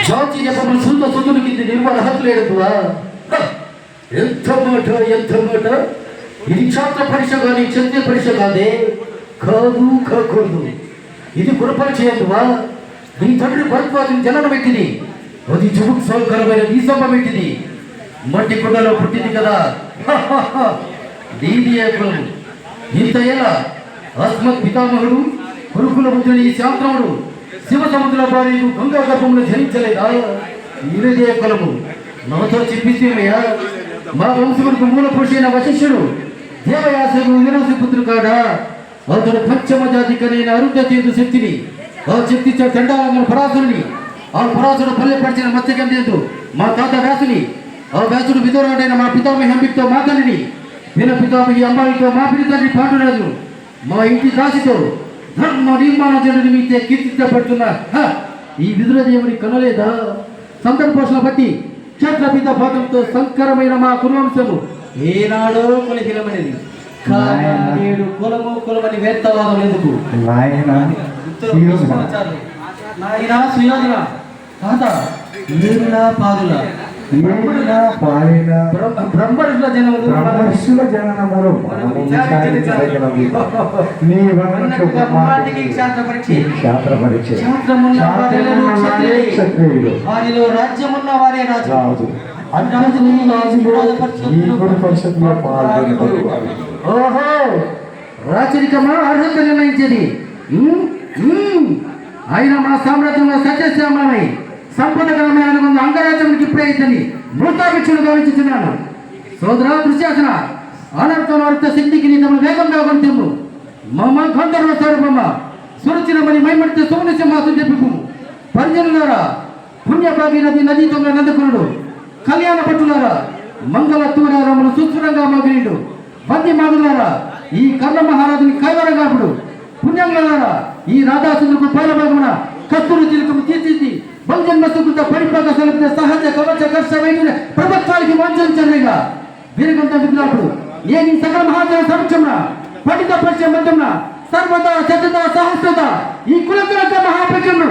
ಜಾತಿ ನೆಪವನ್ನು ಸುತ್ತ ಸುತ್ತಲಿಕ್ಕಿದ್ದು ನಿರ್ಮಾಣ ಹತ್ತಲೇಡುತ್ತವಾ ఎంత మాట ఇది క్షాత్ర పరీక్ష కానీ క్షత్రియ పరీక్ష కాదే కాకూడదు ఇది గుణపరిచయందువా నీ తండ్రి భరద్వాజుని జననం పెట్టింది అది జుగుప్సాకరమైన నీ సభ పెట్టింది మట్టి కుండలో పుట్టింది కదా దీని కులము ఇంత ఎలా అస్మత్ పితామహుడు కురుకుల బుద్ధుని ఈ శాంతముడు శివ సముద్ర భార్యకు గంగా గర్భంలో జరించలేదా ఇదే కులము నాతో చెప్పిస్తేమయ్యా మా వంశములకు మూల పురుషైన వశిష్ఠుడు దేవయాసకు విరోధి పుత్రుడు కాడా అతడు పంచమ జాతికనైన అరుంధతేందు శక్తిని ఆ శక్తి చండాలమ్మ పరాశుని ఆ పరాశుడు పల్లెపరిచిన మత్స్యగంధేందు మా తాత వ్యాసుని ఆ వ్యాసుడు విధురాడైన మా పితామహి అంబికతో మా తల్లిని విన పితామహి అంబాయితో మా పిడి తండ్రి పాండురాజు మా ఇంటి దాసితో ధర్మ నిర్మాణ జనుడి మీదే కీర్తించబడుతున్న ఈ విదురదేవుని కనలేదా సందర్భోషణ బట్టి క్షత్రపిత భాగంతో సంకరమైన మా కులవంశము ఏనాడో కొలిహిలమైనది నేడు కులమని వేత్తవాదం ఎందుకు నాయన సుయోధన తాత ఏమిలా పాదుల బ్రహ్మర్షుల జననములు వారిలో రాజ్యమున్న వారే రాజు ఓహో రాచరికమా అర్హత నిర్ణయించేది ఆయన మా సామ్రాజ్యంలో సత్యశ్యామలమై సంపదకరమైన అంగరాజ్యానికి ఇప్పుడే అవుతుంది భూతాభిక్షులు గమనించుతున్నాను సోదరా దుశ్శాసన అనర్థ శక్తికి నీ తమ వేగంగా కొంతము మమ్మ గంధర్వ స్వరూపమ్మ సురచిరమని మైమడితే సోమన సింహాసం చెప్పు పంజనులారా పుణ్యభాగీరథి నదీ తొమ్మిది నందకునుడు కళ్యాణ పట్టులారా మంగళ తూరారములు సుస్ఫురంగా మగిలిండు బంది మాగులారా ఈ కర్ణ మహారాజుని కైవరగాపుడు పుణ్యంగారా ఈ రాధాసులకు పైలభాగమున కస్తూరి తిలకము తీర్చిది బహుజన్మ సుకృత పరిపాక సలభ్య సహజ కవచ కర్ష వైద్యుల ప్రభుత్వానికి వంచనగా వీరగంత విగ్రహుడు నేను ఈ సకల మహాజన సమక్షమున పండిత పరిచయ మధ్యమున సర్వదా శతద సహస్రత ఈ కులకులక మహాపేక్షను